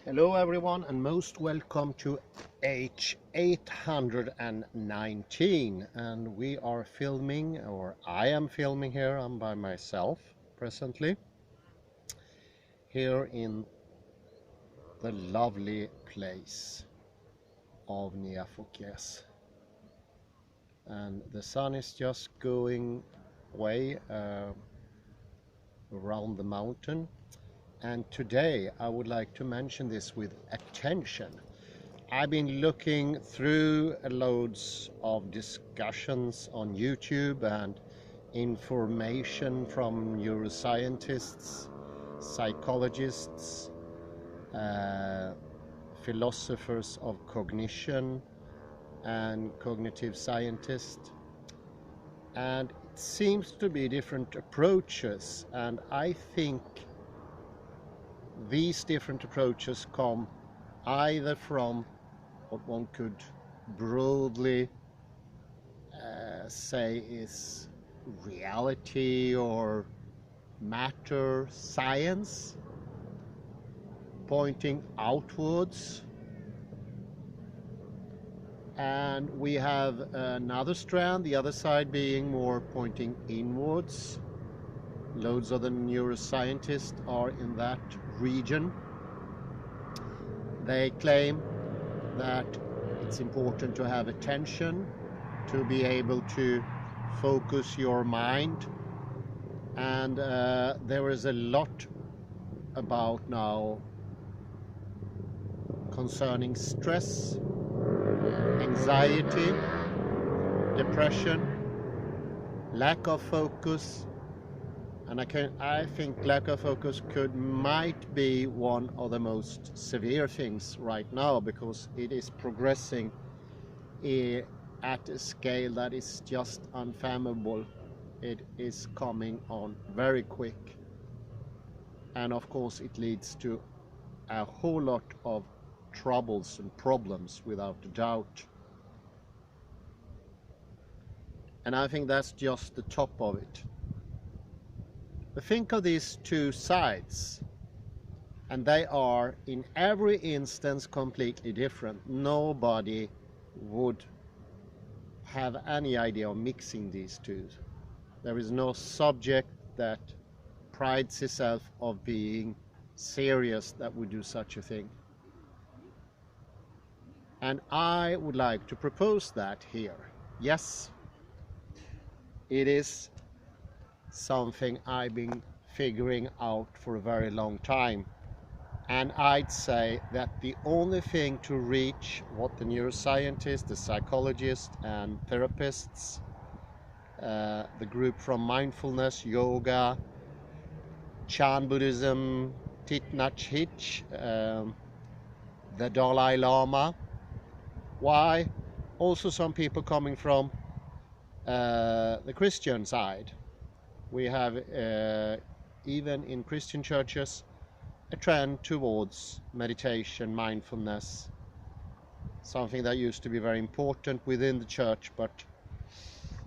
Hello everyone, and most welcome to H819, and we are filming, or I am filming here. I'm by myself presently here in the lovely place of Neafokes, and the sun is just going away around the mountain. And today I would like to mention this with attention. I've been looking through loads of discussions on YouTube and information from neuroscientists, psychologists, philosophers of cognition and cognitive scientists. And it seems to be different approaches, and I think these different approaches come either from what one could broadly say is reality or matter science, pointing outwards, and we have another strand, the other side being more pointing inwards. Loads of the neuroscientists are in that region. They claim that it's important to have attention, to be able to focus your mind, and there is a lot about now concerning stress, anxiety, depression, lack of focus. And I think lack of focus might be one of the most severe things right now, because it is progressing at a scale that is just unfathomable. It is coming on very quick, and of course it leads to a whole lot of troubles and problems without a doubt. And I think that's just the top of it. But think of these two sides, and they are in every instance completely different. Nobody would have any idea of mixing these two. There is no subject that prides itself of being serious that would do such a thing. And I would like to propose that here. Yes, it is something I've been figuring out for a very long time, and I'd say that the only thing to reach what the neuroscientists, the psychologists and therapists, the group from mindfulness, yoga, Chan Buddhism, Thich Nhat Hanh, the Dalai Lama, why also some people coming from the Christian side. We have, even in Christian churches, a trend towards meditation, mindfulness, something that used to be very important within the church, but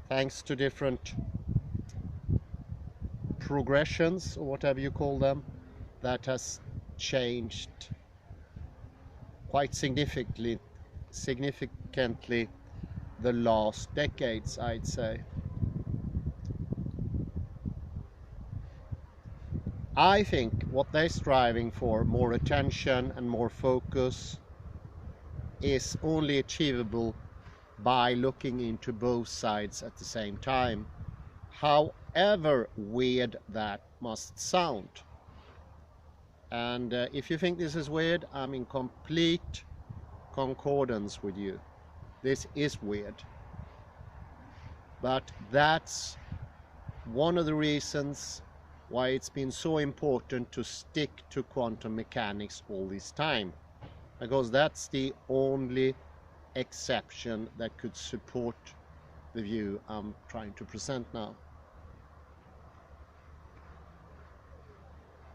thanks to different progressions, or whatever you call them, that has changed quite significantly the last decades, I'd say. I think what they're striving for, more attention and more focus, is only achievable by looking into both sides at the same time, however weird that must sound. And if you think this is weird, I'm in complete concordance with you. This is weird. But that's one of the reasons why it's been so important to stick to quantum mechanics all this time, because that's the only exception that could support the view I'm trying to present now.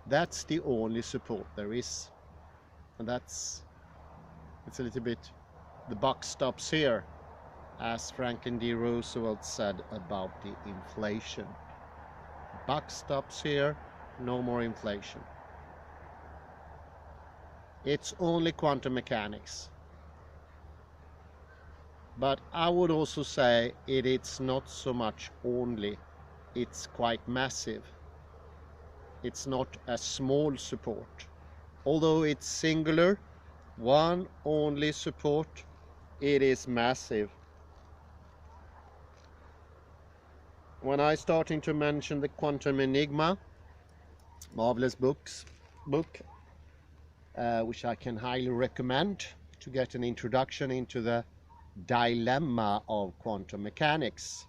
That's the only support there is, and it's a little bit, the buck stops here, as Franklin D. Roosevelt said about the inflation. Buck stops here, no more inflation. It's only quantum mechanics. But I would also say it's not so much only, it's quite massive. It's not a small support. Although it's singular, one only support, it is massive. When I starting to mention the Quantum Enigma, marvelous book, which I can highly recommend to get an introduction into the dilemma of quantum mechanics.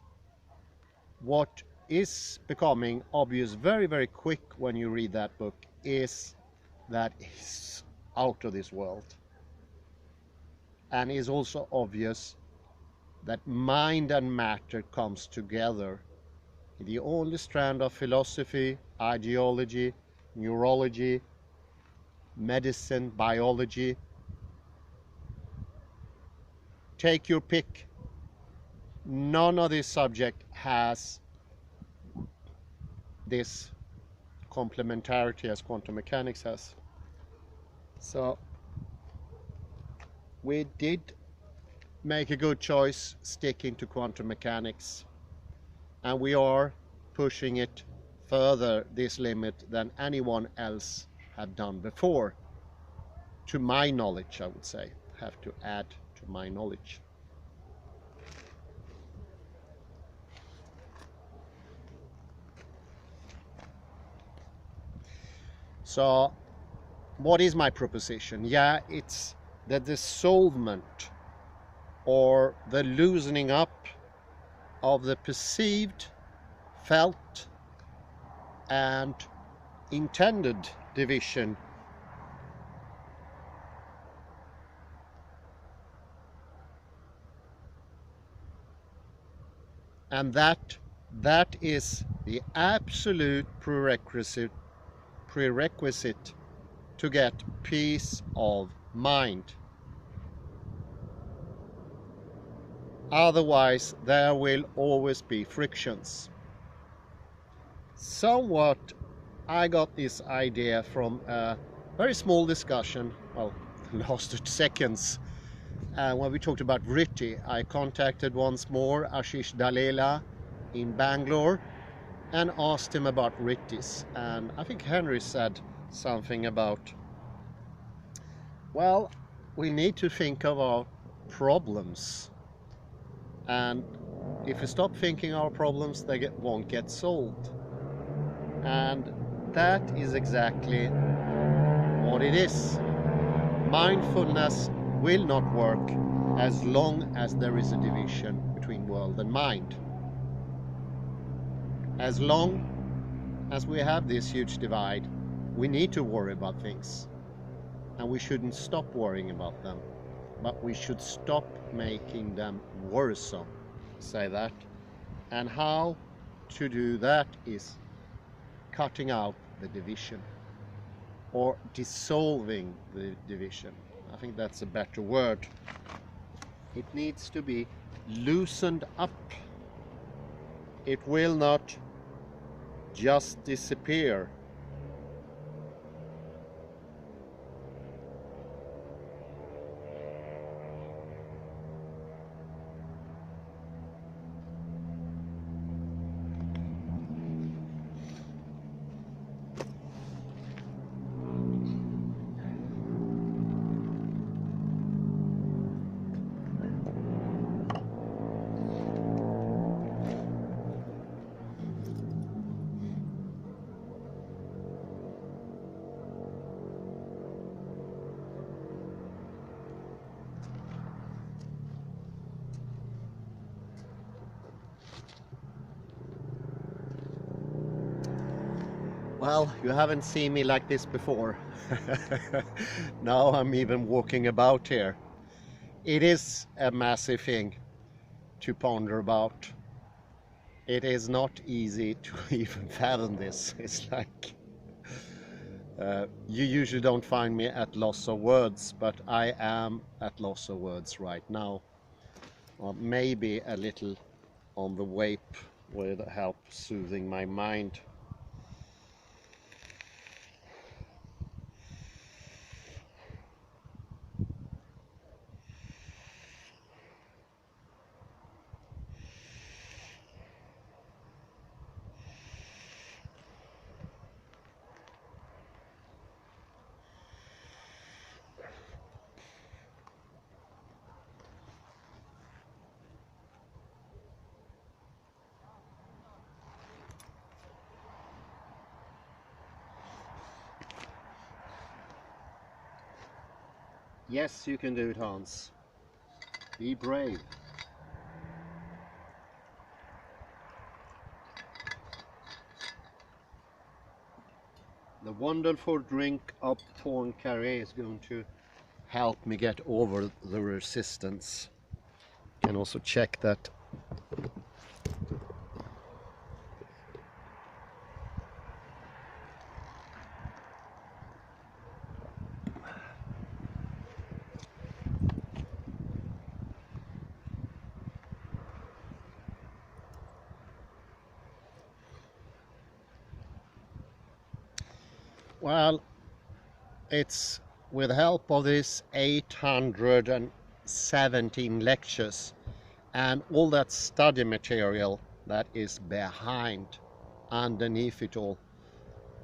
What is becoming obvious very, very quick when you read that book is that it's out of this world. And it's also obvious that mind and matter comes together. The only strand of philosophy, ideology, neurology, medicine, biology, take your pick. None of this subject has this complementarity as quantum mechanics has. So we did make a good choice sticking to quantum mechanics, and we are pushing it further, this limit, than anyone else have done before, to my knowledge. I would say, have to add to my knowledge. So what is my proposition? Yeah, it's the dissolvement or the loosening up of the perceived, felt and intended division and that is the absolute prerequisite to get peace of mind. Otherwise, there will always be frictions. Somewhat, I got this idea from a very small discussion, well, lasted seconds, when we talked about vritti. I contacted once more Ashish Dalela in Bangalore and asked him about vrittis. And I think Henry said something about, well, we need to think of our problems. And if we stop thinking our problems, they won't get solved. And that is exactly what it is. Mindfulness will not work as long as there is a division between world and mind. As long as we have this huge divide, we need to worry about things. And we shouldn't stop worrying about them, but we should stop making them worrisome. Say that. And how to do that is cutting out the division or dissolving the division. I think that's a better word. It needs to be loosened up. It will not just disappear. Well, you haven't seen me like this before. Now I'm even walking about here. It is a massive thing to ponder about. It is not easy to even fathom this. It's like you usually don't find me at loss of words, but I am at loss of words right now. Or maybe a little on the vape will help soothing my mind. Yes, you can do it, Hans. Be brave. The wonderful drink of Poincaré is going to help me get over the resistance. You can also check that. Well, it's with the help of this 817 lectures and all that study material that is behind, underneath it all.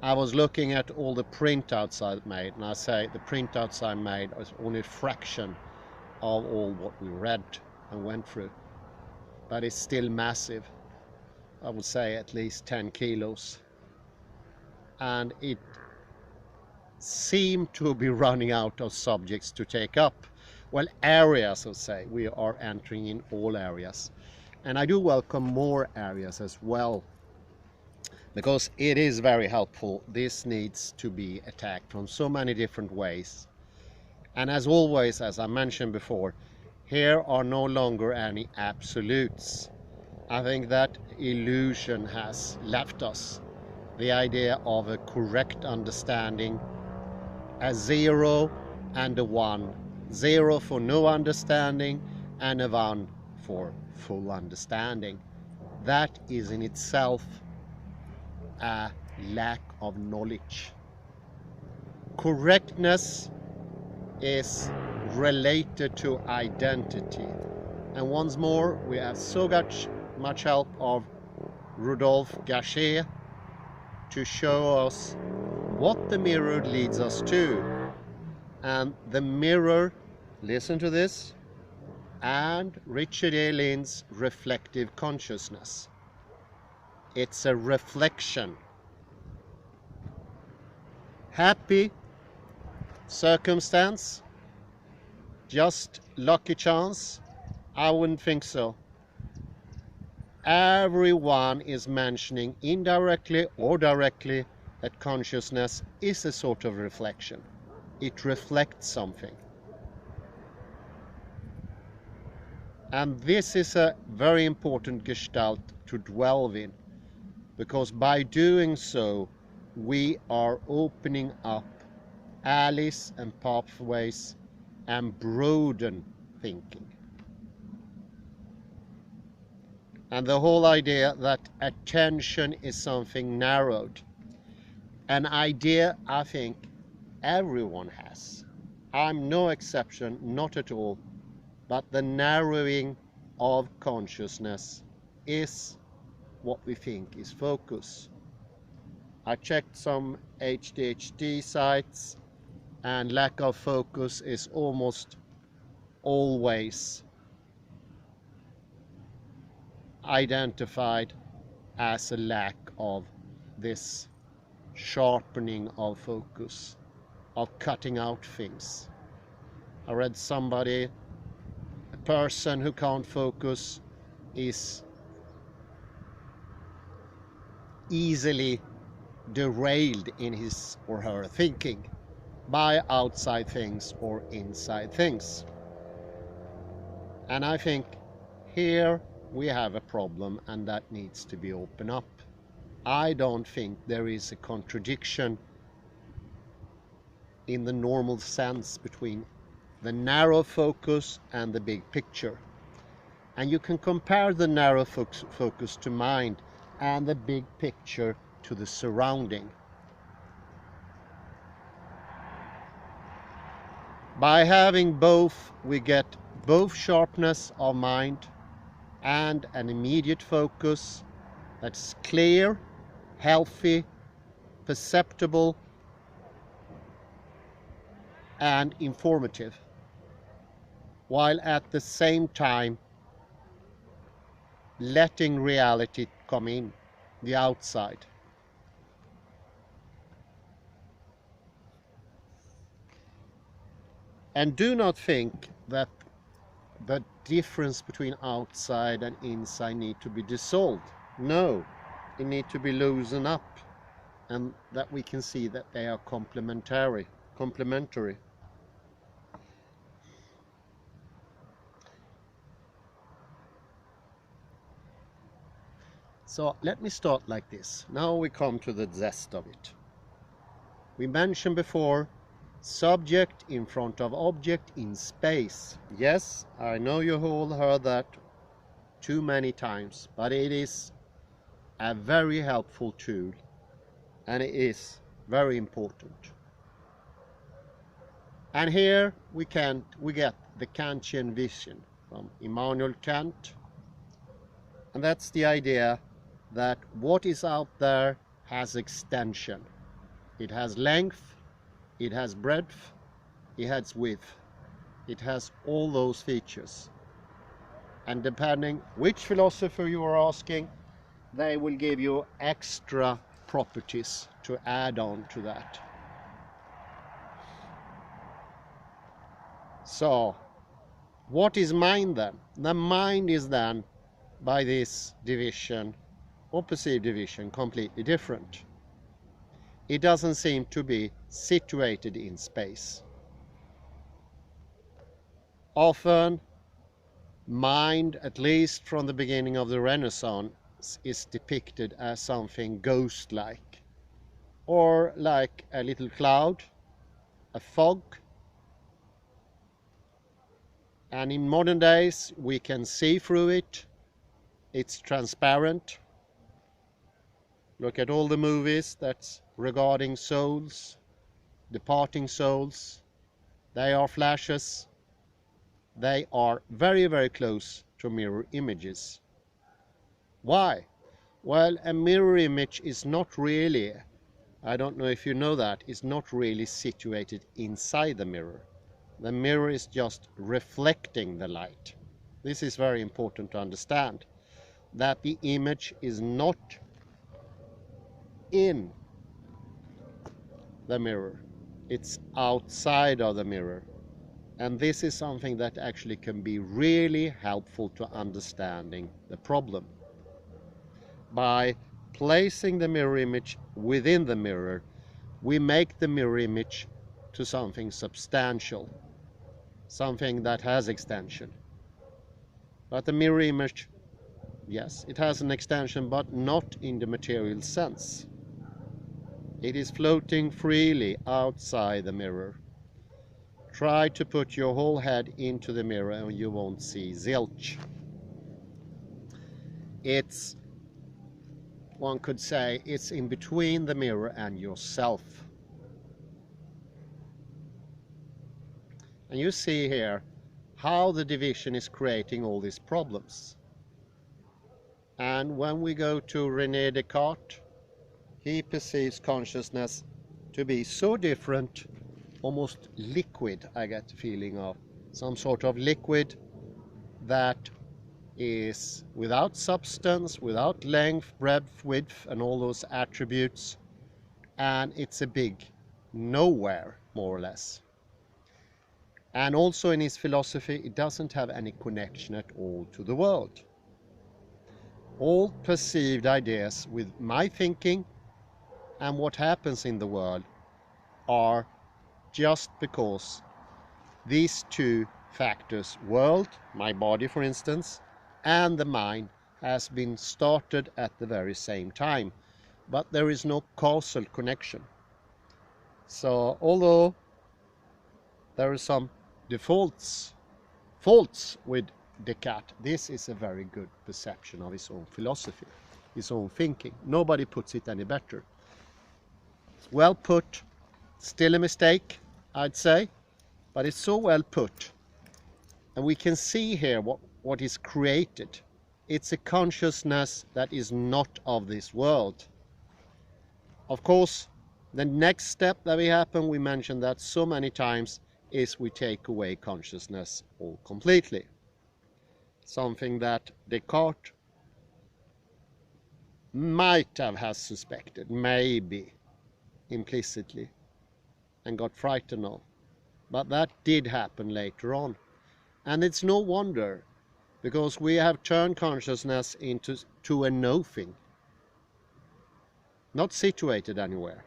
I was looking at all the printouts I made, and I say the printouts I made is only a fraction of all what we read and went through. But it's still massive. I would say at least 10 kilos. And it seem to be running out of subjects to take up. Well, areas, I'll say, we are entering in all areas. And I do welcome more areas as well, because it is very helpful. This needs to be attacked from so many different ways. And as always, as I mentioned before, here are no longer any absolutes. I think that illusion has left us. The idea of a correct understanding, a 0 and a 1. 0 for no understanding and a 1 for full understanding. That is in itself a lack of knowledge. Correctness is related to identity. And once more, we have so much help of Rudolf Gachet to show us what the mirror leads us to. And the mirror, listen to this, and Richard A. Lynn's reflective consciousness. It's a reflection. Happy circumstance? Just lucky chance? I wouldn't think so. Everyone is mentioning indirectly or directly that consciousness is a sort of reflection. It reflects something. And this is a very important gestalt to dwell in, because by doing so, we are opening up alleys and pathways and broaden thinking. And the whole idea that attention is something narrowed, an idea I think everyone has. I'm no exception, not at all, but the narrowing of consciousness is what we think is focus. I checked some ADHD sites, and lack of focus is almost always identified as a lack of this sharpening of focus, of cutting out things. I read somebody, a person who can't focus is easily derailed in his or her thinking by outside things or inside things. And I think here we have a problem, and that needs to be opened up. I don't think there is a contradiction in the normal sense between the narrow focus and the big picture. And you can compare the narrow focus to mind and the big picture to the surrounding. By having both, we get both sharpness of mind and an immediate focus that's clear, healthy, perceptible, and informative, while at the same time letting reality come in, the outside. And do not think that the difference between outside and inside need to be dissolved. No, it need to be loosened up, and that we can see that they are complementary. So let me start like this. Now we come to the zest of it. We mentioned before, subject in front of object in space. Yes, I know you all heard that too many times, but it is a very helpful tool, and it is very important. And here we get the Kantian vision from Immanuel Kant, and that's the idea that what is out there has extension. It has length, it has breadth, it has width. It has all those features. And depending which philosopher you are asking, they will give you extra properties to add on to that. So, what is mind then? The mind is then, by this division, or perceived division, completely different. It doesn't seem to be situated in space. Often, mind, at least from the beginning of the Renaissance, is depicted as something ghost-like, or like a little cloud, a fog. And in modern days, we can see through it. It's transparent. Look at all the movies that's regarding souls, departing souls. They are flashes. They are very, very close to mirror images. Why? Well, a mirror image is not really, I don't know if you know that, is not really situated inside the mirror. The mirror is just reflecting the light. This is very important to understand, that the image is not in the mirror. It's outside of the mirror. And this is something that actually can be really helpful to understanding the problem. By placing the mirror image within the mirror, we make the mirror image to something substantial, something that has extension. But the mirror image, yes, it has an extension, but not in the material sense. It is floating freely outside the mirror. Try to put your whole head into the mirror and you won't see zilch. It's, one could say, it's in between the mirror and yourself. And you see here how the division is creating all these problems. And when we go to René Descartes, he perceives consciousness to be so different, almost liquid, I get the feeling of. Some sort of liquid that is without substance, without length, breadth, width, and all those attributes. And it's a big nowhere, more or less. And also in his philosophy, it doesn't have any connection at all to the world. All perceived ideas with my thinking and what happens in the world are just because these two factors, world, my body for instance, and the mind, has been started at the very same time, but there is no causal connection. So although there are some faults with Descartes, this is a very good perception of his own philosophy, his own thinking. Nobody puts it any better. It's well put, still a mistake, I'd say, but it's so well put. And we can see here what is created. It's a consciousness that is not of this world. Of course, the next step that we happen, we mentioned that so many times, is we take away consciousness all completely. Something that Descartes might have suspected, maybe implicitly, and got frightened of. But that did happen later on. And it's no wonder, because we have turned consciousness into a nothing, not situated anywhere.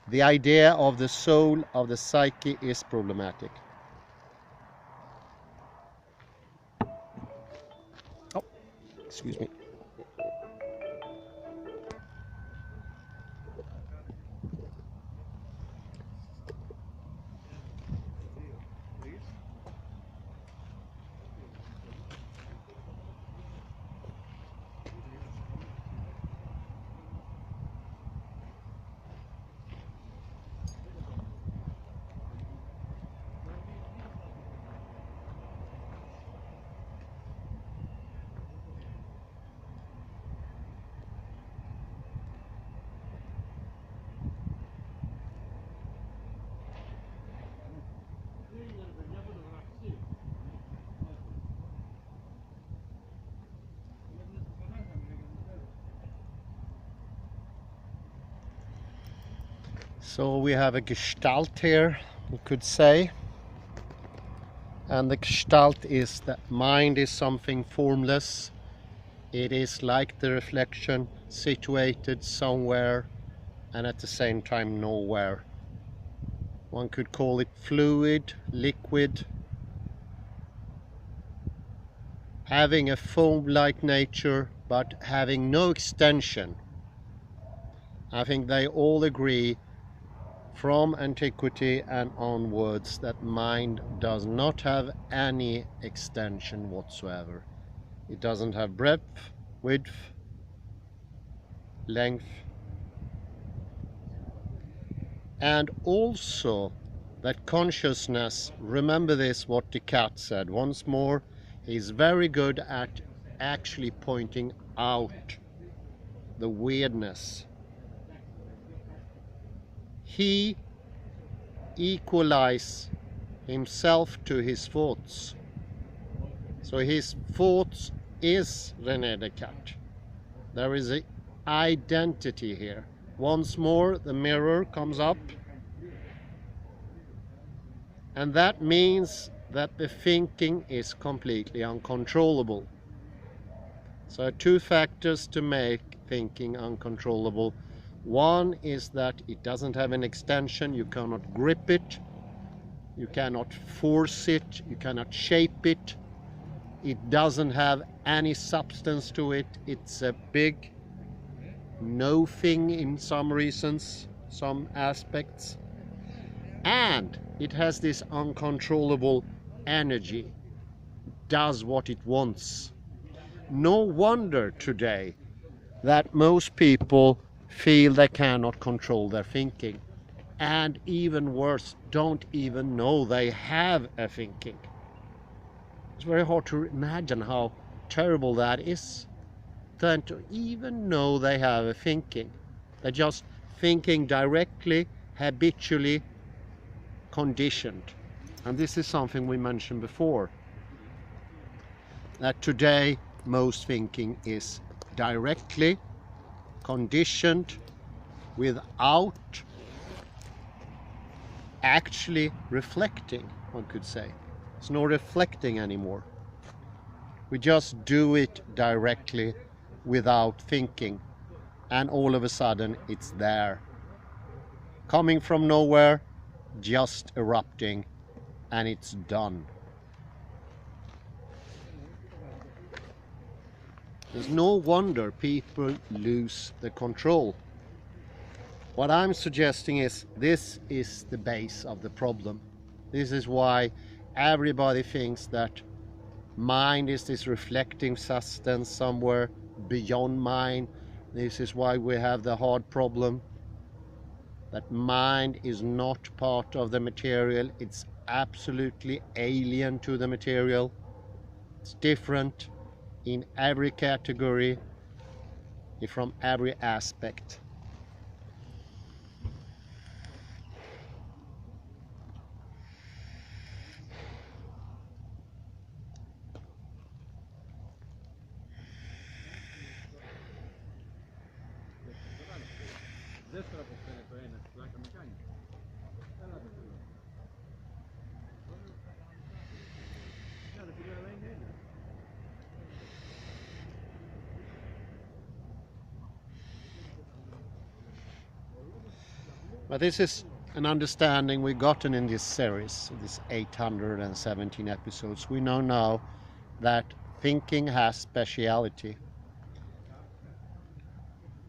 The idea of the soul, of the psyche, is problematic. Oh, excuse me. So we have a gestalt here, you could say. And the gestalt is that mind is something formless. It is like the reflection, situated somewhere and at the same time nowhere. One could call it fluid, liquid, having a foam-like nature but having no extension. I think they all agree from antiquity and onwards that mind does not have any extension whatsoever. It doesn't have breadth, width, length, and also that consciousness, remember this, what Descartes said once more, he's very good at actually pointing out the weirdness. He equalizes himself to his thoughts. So his thoughts is René Descartes. There is an identity here. Once more the mirror comes up, and that means that the thinking is completely uncontrollable. So two factors to make thinking uncontrollable. One is that it doesn't have an extension, you cannot grip it, you cannot force it, you cannot shape it. It doesn't have any substance to it. It's a big no thing in some reasons, some aspects. And it has this uncontrollable energy, does what it wants. No wonder today that most people feel they cannot control their thinking, and even worse, don't even know they have a thinking. It's very hard to imagine how terrible that is, than to even know they have a thinking. They're just thinking directly, habitually, conditioned. And this is something we mentioned before, that today most thinking is directly conditioned without actually reflecting, one could say. It's no reflecting anymore. We just do it directly without thinking, and all of a sudden it's there. Coming from nowhere, just erupting, and it's done. There's no wonder people lose the control. What I'm suggesting is this is the base of the problem. This is why everybody thinks that mind is this reflecting substance somewhere beyond mind. This is why we have the hard problem. That mind is not part of the material. It's absolutely alien to the material. It's different in every category, from every aspect. But this is an understanding we've gotten in this series, this 817 episodes. We know now that thinking has speciality.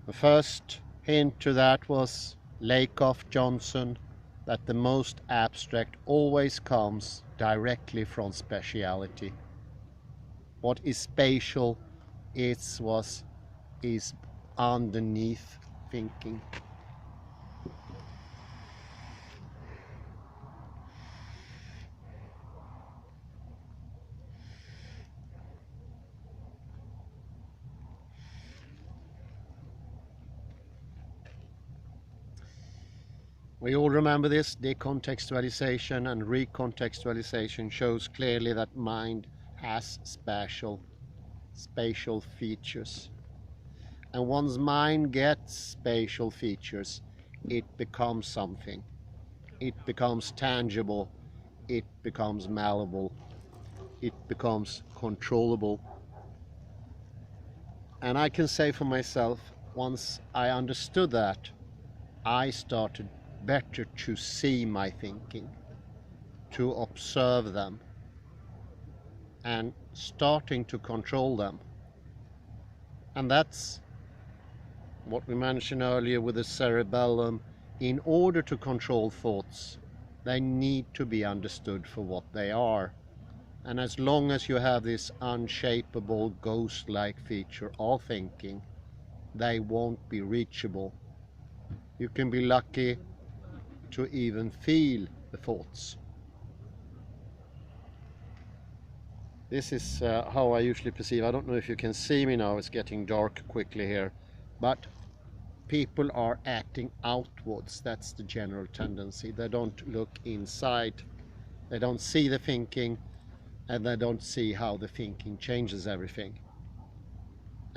The first hint to that was Lakoff Johnson, that the most abstract always comes directly from speciality. What is spatial is underneath thinking. We all remember this. Decontextualization and recontextualization shows clearly that mind has spatial features. And once mind gets spatial features, it becomes something. It becomes tangible. It becomes malleable. It becomes controllable. And I can say for myself, once I understood that, I started better to see my thinking, to observe them, and starting to control them. And that's what we mentioned earlier with the cerebellum. In order to control thoughts, they need to be understood for what they are. And as long as you have this unshapable, ghost-like feature of thinking, they won't be reachable. You can be lucky to even feel the thoughts. This is how I usually perceive. I don't know if you can see me now, it's getting dark quickly here, but people are acting outwards. That's the general tendency. They don't look inside, they don't see the thinking, and they don't see how the thinking changes everything.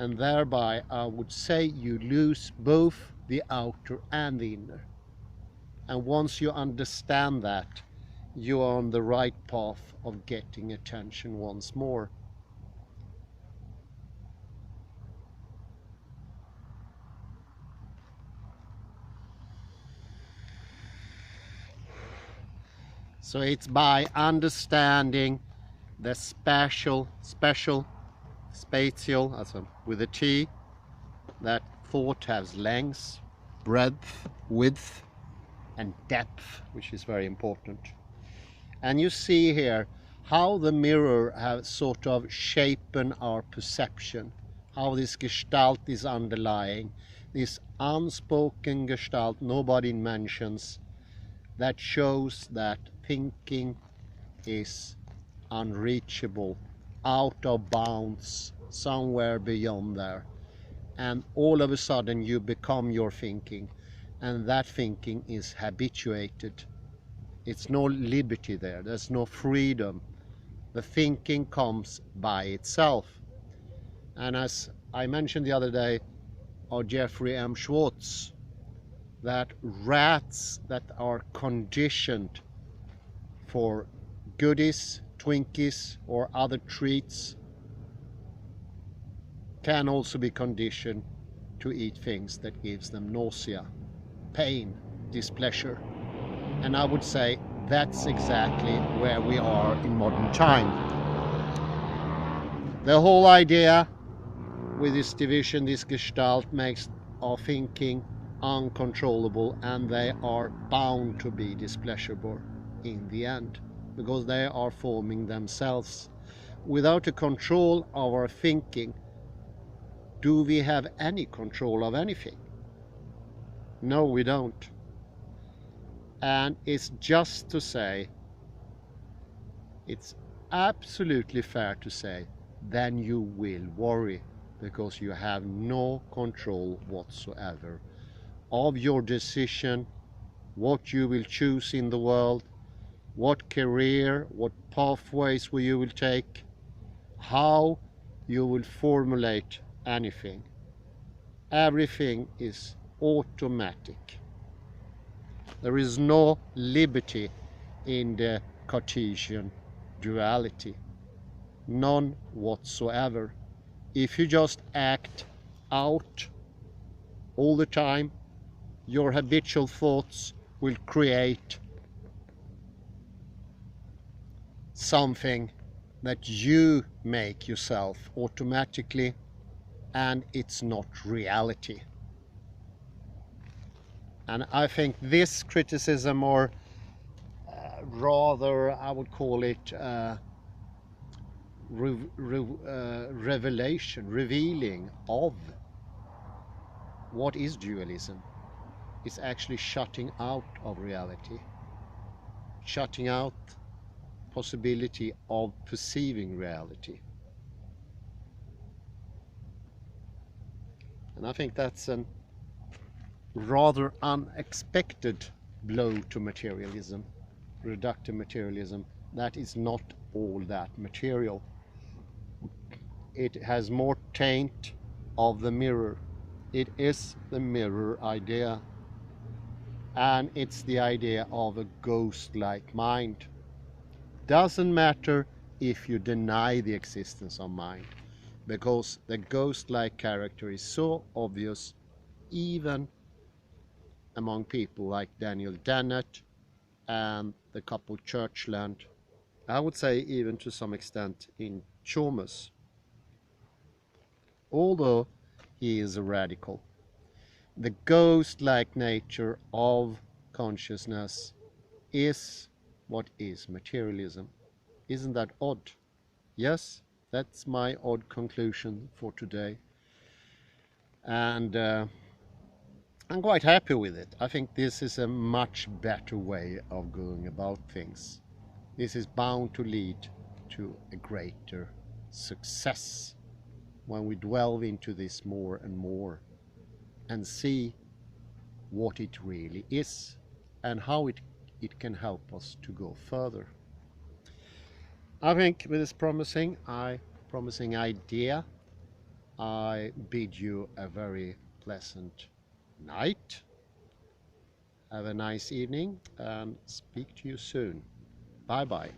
And thereby I would say you lose both the outer and the inner. And once you understand that, you are on the right path of getting attention once more. So it's by understanding the spatial, also with a T, that thought has length, breadth, width, and depth, which is very important. And you see here how the mirror has sort of shapen our perception, how this gestalt is underlying, this unspoken gestalt nobody mentions, that shows that thinking is unreachable, out of bounds, somewhere beyond there. And all of a sudden you become your thinking, and that thinking is habituated. It's no liberty there, there's no freedom. The thinking comes by itself. And as I mentioned the other day of Jeffrey M. Schwartz, that rats that are conditioned for goodies, Twinkies or other treats can also be conditioned to eat things that gives them nausea, pain, displeasure. And I would say that's exactly where we are in modern time. The whole idea with this division, this gestalt, makes our thinking uncontrollable, and they are bound to be displeasurable in the end, because they are forming themselves. Without a control of our thinking, do we have any control of anything? No, we don't. And it's just to say, it's absolutely fair to say, then you will worry, because you have no control whatsoever of your decision, what you will choose in the world, what career, what pathways you will take, how you will formulate anything. Everything is automatic. There is no liberty in the Cartesian duality, none whatsoever. If you just act out all the time, your habitual thoughts will create something that you make yourself automatically, and it's not reality. And I think this criticism, or rather I would call it revealing of what is dualism, is actually shutting out of reality, shutting out possibility of perceiving reality. And I think that's a rather unexpected blow to materialism, reductive materialism, that is not all that material. It has more taint of the mirror. It is the mirror idea, and it's the idea of a ghost-like mind. Doesn't matter if you deny the existence of mind, because the ghost-like character is so obvious even among people like Daniel Dennett and the couple Churchland, I would say even to some extent in Chalmers, although he is a radical. The ghost-like nature of consciousness is what is materialism. Isn't that odd? Yes, that's my odd conclusion for today. And I'm quite happy with it. I think this is a much better way of going about things. This is bound to lead to a greater success when we delve into this more and more and see what it really is and how it can help us to go further. I think with this promising idea, I bid you a very pleasant night. Have a nice evening and speak to you soon. Bye bye.